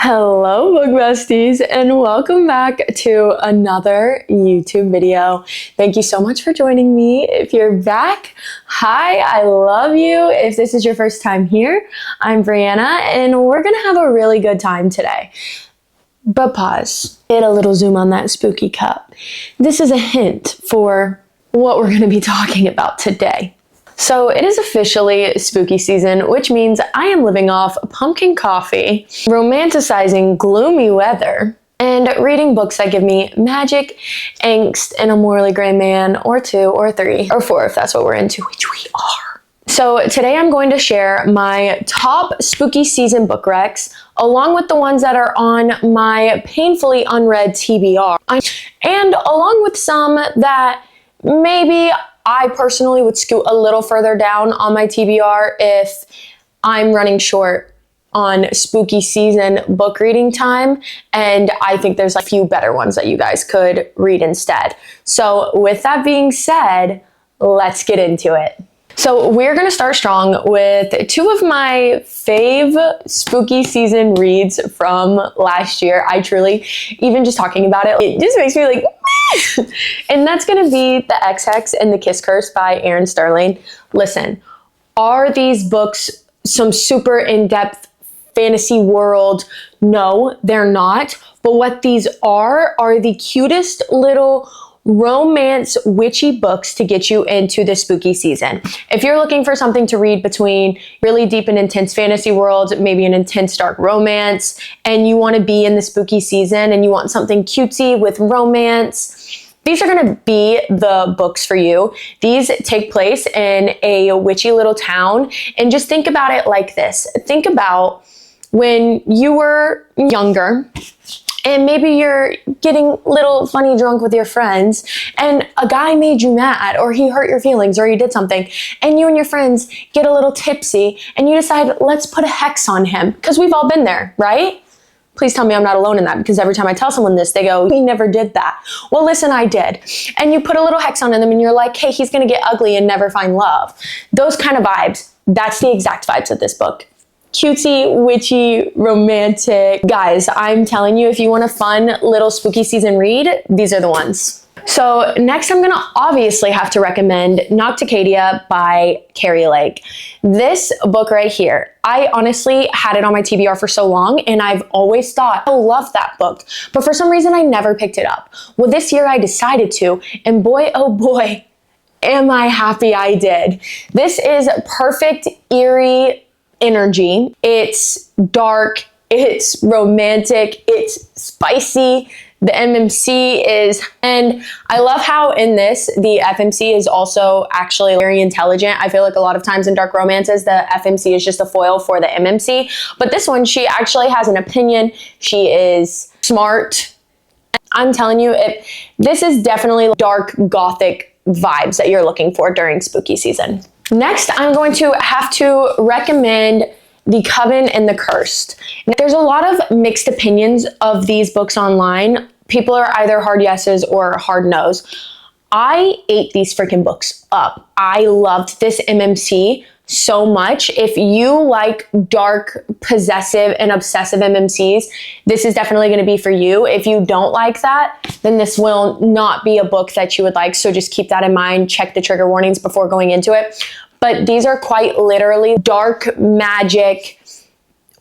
Hello book besties and welcome back to another YouTube video. Thank you so much for joining me. If you're back, hi, I love you. If this is your first time here, I'm Brianna and we're gonna have a really good time today. But pause, get a little zoom on that spooky cup. This is a hint for what we're gonna be talking about today. So it is officially spooky season, which means I am living off pumpkin coffee, romanticizing gloomy weather, and reading books that give me magic, angst, and a morally gray man, or two, or three, or four if that's what we're into, which we are. So today I'm going to share my top spooky season book recs, along with the ones that are on my painfully unread TBR, and along with some that maybe I personally would scoot a little further down on my TBR if I'm running short on spooky season book reading time, and I think there's a few better ones that you guys could read instead. So with that being said, let's get into it. So we're gonna start strong with two of my fave spooky season reads from last year. I truly, even just talking about it, it just makes me like, and that's gonna be The Ex-Hex and The Kiss Curse by Erin Sterling. Listen, are these books some super in-depth fantasy world? No, they're not. But what these are the cutest little romance witchy books to get you into the spooky season. If you're looking for something to read between really deep and intense fantasy world, maybe an intense dark romance, and you want to be in the spooky season and you want something cutesy with romance, these are going to be the books for you. These take place in a witchy little town, and just think about it like this. Think about when you were younger, and maybe you're getting a little funny drunk with your friends and a guy made you mad, or he hurt your feelings, or he did something, and you and your friends get a little tipsy and you decide, let's put a hex on him, because we've all been there, right? Please tell me I'm not alone in that, because every time I tell someone this, they go, he never did that. Well, listen, I did. And you put a little hex on them and you're like, hey, he's gonna get ugly and never find love. Those kind of vibes, that's the exact vibes of this book. Cutesy, witchy, romantic. Guys, I'm telling you, if you want a fun little spooky season read, these are the ones. So next I'm gonna obviously have to recommend Nocticadia by Carrie Lake. This book right here, I honestly had it on my TBR for so long and I've always thought, I love that book, but for some reason I never picked it up. Well, this year I decided to, and boy, oh boy, am I happy I did. This is perfect, eerie energy. It's dark, it's romantic, it's spicy. The MMC is, and I love how in this, the FMC is also actually very intelligent. I feel like a lot of times in dark romances, the FMC is just a foil for the MMC. But this one, she actually has an opinion. She is smart. I'm telling you, this is definitely dark gothic vibes that you're looking for during spooky season. Next, I'm going to have to recommend The Coven and the Cursed. There's a lot of mixed opinions of these books online. People are either hard yeses or hard nos. I ate these freaking books up. I loved this MMC so much. If you like dark, possessive, and obsessive MMCs, this is definitely going to be for you. If you don't like that, then this will not be a book that you would like. So just keep that in mind. Check the trigger warnings before going into it. But these are quite literally dark magic,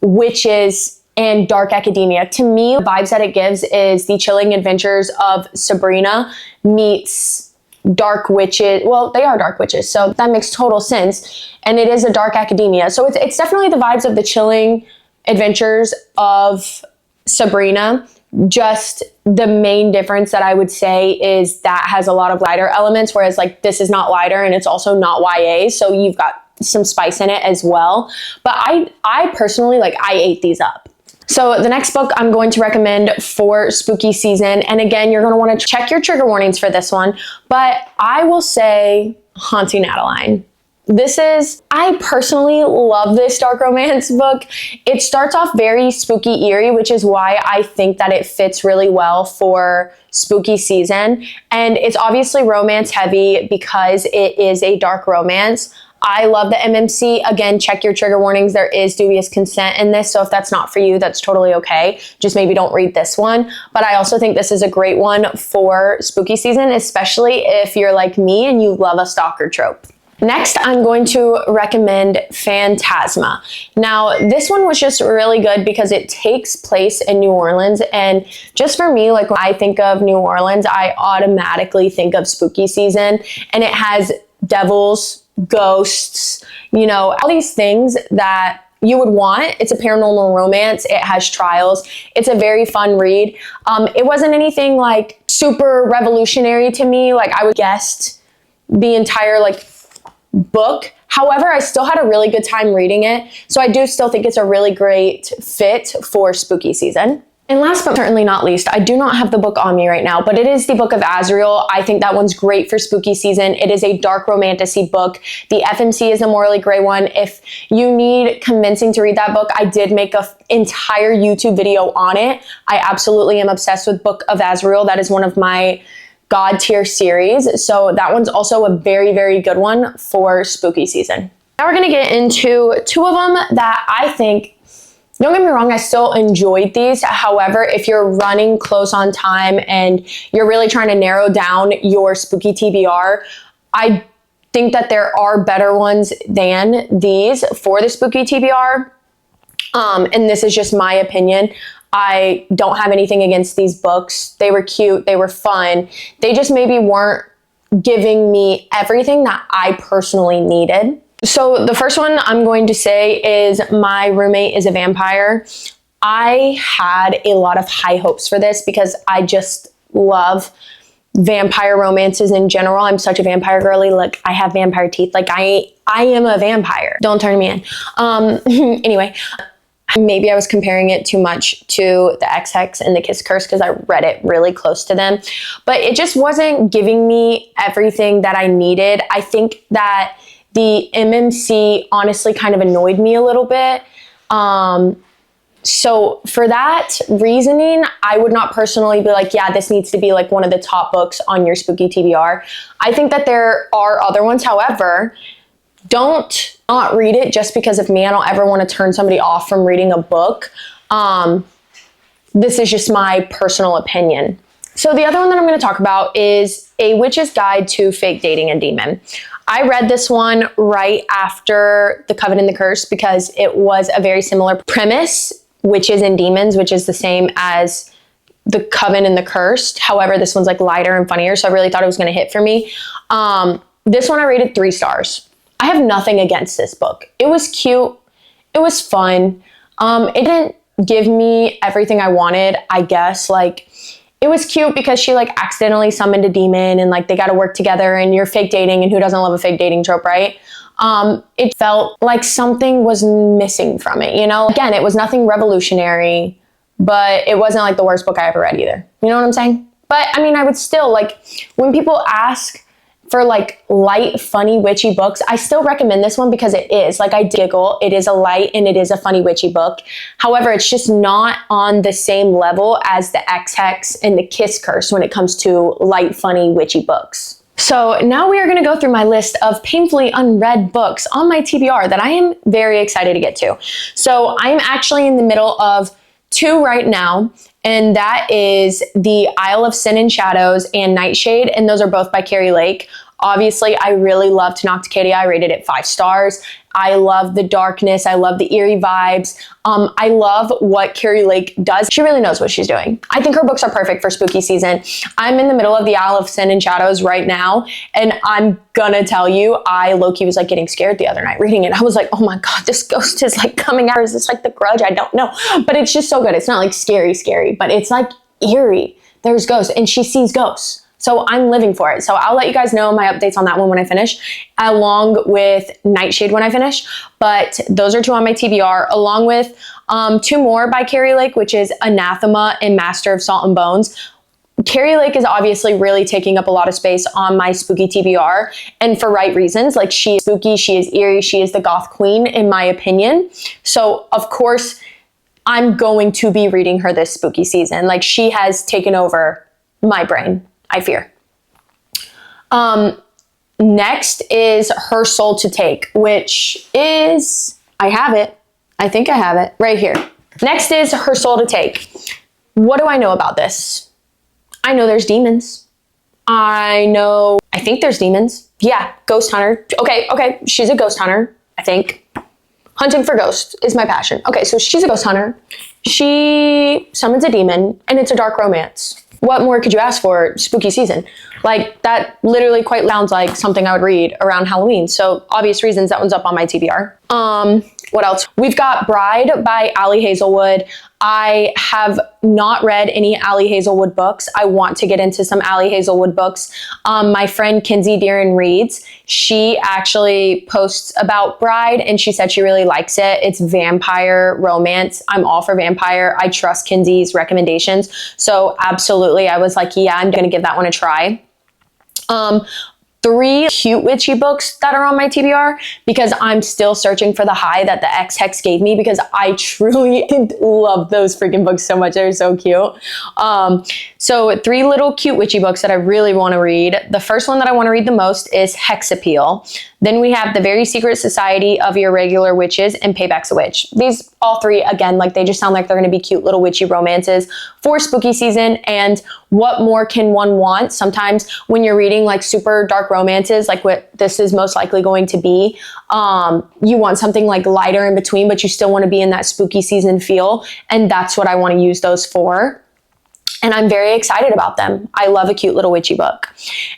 witches, and dark academia. To me, the vibes that it gives is the chilling adventures of Sabrina meets dark witches. Well, they are dark witches, so that makes total sense. And it is a dark academia. So it's definitely the vibes of the chilling adventures of Sabrina. Just the main difference that I would say is that has a lot of lighter elements, whereas like this is not lighter and it's also not YA. So you've got some spice in it as well. But I personally, I ate these up. So the next book I'm going to recommend for spooky season, and again, you're going to want to check your trigger warnings for this one, but I will say Haunting Adeline. I personally love this dark romance book. It starts off very spooky, eerie, which is why I think that it fits really well for spooky season. And it's obviously romance heavy because it is a dark romance. I love the MMC. Again, check your trigger warnings. There is dubious consent in this. So if that's not for you, that's totally okay. Just maybe don't read this one. But I also think this is a great one for spooky season, especially if you're like me and you love a stalker trope. Next, I'm going to recommend Phantasma. Now, this one was just really good because it takes place in New Orleans. And just for me, like when I think of New Orleans, I automatically think of spooky season. And it has devils, ghosts, you know, all these things that you would want. It's a paranormal romance. It has trials. It's a very fun read. It wasn't anything like super revolutionary to me. Like I would guess the entire like book. However, I still had a really good time reading it. So I do still think it's a really great fit for spooky season. And last but certainly not least, I do not have the book on me right now, but it is the Book of Azrael. I think that one's great for spooky season. It is a dark romantasy book. The FMC is the morally gray one. If you need convincing to read that book, I did make an entire YouTube video on it. I absolutely am obsessed with Book of Azrael. That is one of my God tier series. So that one's also a very, very good one for spooky season. Now we're going to get into two of them that I think, don't get me wrong, I still enjoyed these. However, if you're running close on time and you're really trying to narrow down your spooky TBR, I think that there are better ones than these for the spooky TBR. And this is just my opinion. I don't have anything against these books. They were cute. They were fun. They just maybe weren't giving me everything that I personally needed. So the first one I'm going to say is My Roommate is a Vampire. I had a lot of high hopes for this because I just love vampire romances in general. I'm such a vampire girly. Like I have vampire teeth. Like I am a vampire. Don't turn me in. Anyway. Maybe I was comparing it too much to the X-Hex and the Kiss Curse because I read it really close to them. But it just wasn't giving me everything that I needed. I think that the MMC honestly kind of annoyed me a little bit. So for that reasoning, I would not personally be like, yeah, this needs to be like one of the top books on your spooky TBR. I think that there are other ones. However, don't not read it just because of me. I don't ever want to turn somebody off from reading a book. This is just my personal opinion. So the other one that I'm going to talk about is A Witch's Guide to Fake Dating a Demon. I read this one right after The Coven and the Curse because it was a very similar premise, witches and demons, which is the same as The Coven and the Cursed. However, this one's like lighter and funnier, so I really thought it was going to hit for me. This one I rated 3 stars. I have nothing against this book. It was cute. It was fun. It didn't give me everything I wanted, I guess. Like, it was cute because she like accidentally summoned a demon and like they got to work together and you're fake dating, and who doesn't love a fake dating trope, right? It felt like something was missing from it, you know? Again, it was nothing revolutionary, but it wasn't like the worst book I ever read either. You know what I'm saying? But I mean, I would still like, when people ask for like light, funny, witchy books, I still recommend this one because it is. Like I giggle, it is a light and it is a funny, witchy book. However, it's just not on the same level as the X-Hex and the Kiss Curse when it comes to light, funny, witchy books. So now we are going to go through my list of painfully unread books on my TBR that I am very excited to get to. So I'm actually in the middle of 2 right now, and that is The Isle of Sin and Shadows and Nightshade, and those are both by Carrie Lake. Obviously, I really loved Nocticadia. I rated it 5 stars. I love the darkness. I love the eerie vibes. I love what Carrie Lake does. She really knows what she's doing. I think her books are perfect for spooky season. I'm in the middle of The Isle of Sin and Shadows right now, and I'm gonna tell you, I low-key was like getting scared the other night reading it. I was like, oh my God, this ghost is like coming out. Is this like The Grudge? I don't know. But it's just so good. It's not like scary, but it's like eerie. There's ghosts, and she sees ghosts. So I'm living for it. So I'll let you guys know my updates on that one when I finish, along with Nightshade when I finish. But those are 2 on my TBR, along with 2 more by Carrie Lake, which is Anathema and Master of Salt and Bones. Carrie Lake is obviously really taking up a lot of space on my spooky TBR, and for right reasons. Like, she is spooky, she is eerie, she is the goth queen, in my opinion. So of course, I'm going to be reading her this spooky season. Like, she has taken over my brain, I fear. Next is Her Soul to Take, which is, I have it. I think I have it right here. Next is Her Soul to Take. What do I know about this? I know there's demons. I think there's demons. Yeah, ghost hunter. Okay, she's a ghost hunter, I think. Hunting for ghosts is my passion. Okay, so she's a ghost hunter. She summons a demon, and it's a dark romance. What more could you ask for? Spooky season. Like, that literally quite sounds like something I would read around Halloween. So, obvious reasons, that one's up on my TBR. What else? We've got Bride by Ali Hazelwood. I have not read any Ali Hazelwood books. I want to get into some Ali Hazelwood books. My friend Kinsey Deeren reads. She actually posts about Bride, and she said she really likes it. It's vampire romance. I'm all for vampire. I trust Kinsey's recommendations. So absolutely, I was like, yeah, I'm going to give that one a try. 3 cute witchy books that are on my TBR because I'm still searching for the high that the ex-hex gave me because I truly love those freaking books so much. They're so cute. So 3 little cute witchy books that I really want to read. The first one that I want to read the most is Hex Appeal. Then we have The Very Secret Society of Irregular Witches and Payback's a Witch. These all 3, again, like they just sound like they're going to be cute little witchy romances for spooky season. And what more can one want? Sometimes when you're reading like super dark romances, like what this is most likely going to be, you want something like lighter in between, but you still want to be in that spooky season feel. And that's what I want to use those for. And I'm very excited about them. I love a cute little witchy book.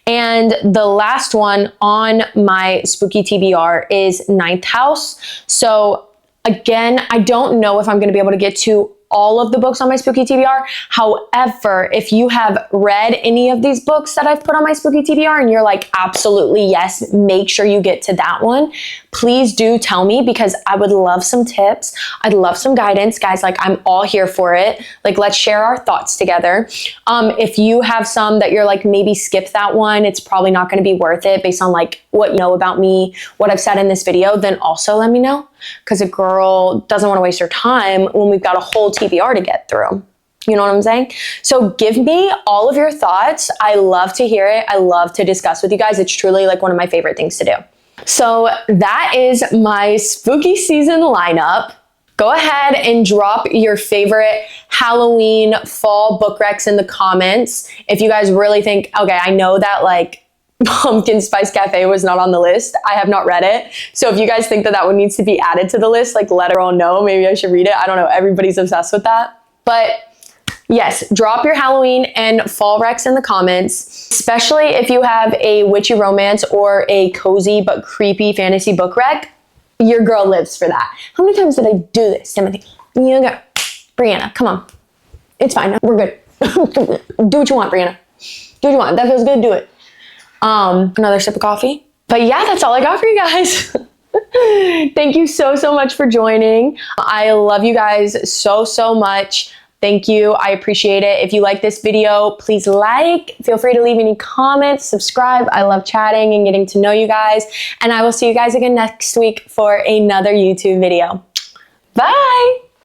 And the last one on my spooky TBR is Ninth House. So again, I don't know if I'm going to be able to get to all of the books on my spooky TBR. However, if you have read any of these books that I've put on my spooky TBR and you're like, absolutely yes, make sure you get to that one, please do tell me because I would love some tips. I'd love some guidance. Guys, like I'm all here for it. Like let's share our thoughts together. If you have some that you're like, maybe skip that one, it's probably not going to be worth it based on like what you know about me, what I've said in this video, then also let me know. Because a girl doesn't want to waste her time when we've got a whole TBR to get through. You know what I'm saying? So give me all of your thoughts. I love to hear it. I love to discuss with you guys. It's truly like one of my favorite things to do. So that is my spooky season lineup. Go ahead and drop your favorite Halloween fall book recs in the comments. If you guys really think, okay, I know that like Pumpkin Spice Cafe was not on the list. I have not read it. So if you guys think that that one needs to be added to the list, like let everyone know. Maybe I should read it. I don't know. Everybody's obsessed with that. But yes, drop your Halloween and fall recs in the comments, especially if you have a witchy romance or a cozy but creepy fantasy book rec. Your girl lives for that. How many times did I do this, Timothy? You go. Brianna, come on. It's fine. We're good. Do what you want, Brianna. Do what you want. That feels good. Do it. Another sip of coffee. But yeah, that's all I got for you guys. Thank you so much for joining. I love you guys so much. Thank you. I appreciate it. If you like this video, please like. Feel free to leave any comments, subscribe. I love chatting and getting to know you guys. And I will see you guys again next week for another YouTube video. Bye.